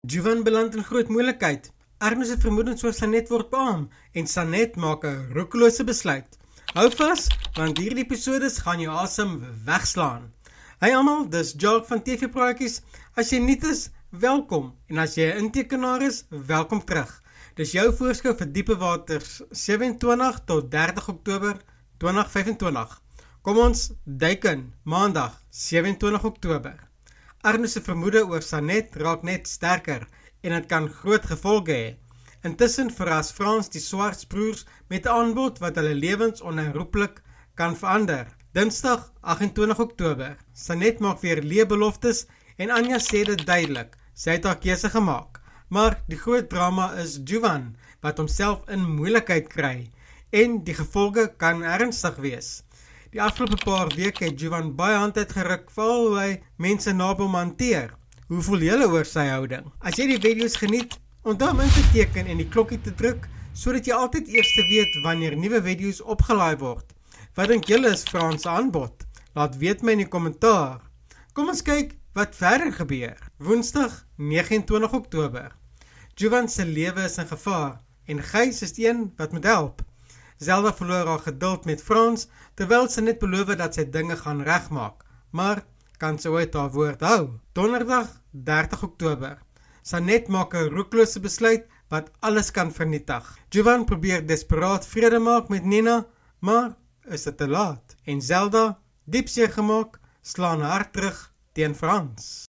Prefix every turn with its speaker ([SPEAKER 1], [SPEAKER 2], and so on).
[SPEAKER 1] Jovan beland in groot moeilikheid. Arno se vermoedens oor Sanet word beaam en Sanet maak 'n roekelose besluit. Hou vas, want hierdie episodes gaan jou asem wegslaan. Hey almal, dis Jacques van TV-praatjies. As jy nuut is, welkom. En as jy 'n intekenaar is, welkom terug. Dis jou voorskou vir Diepe Waters 27 tot 30 Oktober 2025. Kom ons duik in, Maandag 27 Oktober. Arno se vermoede oor Sanet raak net sterker en dit kan groot gevolge hê. Intussen verras Frans die Swartsbroers met 'n aanbod wat hulle lewens onherroepelik kan verander. Dinsdag 28 Oktober. Sanet maak weer leebeloftes en Anja sê dit duidelik. Sy het haar keuse gemaak. Maar die groot drama is Jovan wat homself in moeilikheid kry en die gevolge kan ernstig wees. Die afgelope paar weke het Jovan baie hand uitgeruk veral hoe hy mense naby hom hanteer. Hoe voel julle oor sy houding? As jy die video's geniet, onthou om in te teken en die klokkie te druk, sodat jy altyd eers weet wanneer nuwe video's opgelaai word. Wat dink julle is Frans se aanbod? Laat weet my in die kommentaar. Kom ons kyk wat verder gebeur. Woensdag 29 Oktober. Jovan se lewe is in gevaar en Gys is die een wat moet help. Zelda verloor haar geduld met Frans, terwyl sy net beloof dat sy dinge gaan regmaak. Maar kan sy ooit haar woord hou? Donderdag 30 Oktober. Sanet maak 'n roekelose besluit wat alles kan vernietig. Jovan probeer desperaat vrede maak met Nina, maar is dit te laat. En Zelda, diep seer gemaak, slaan haar terug teen Frans.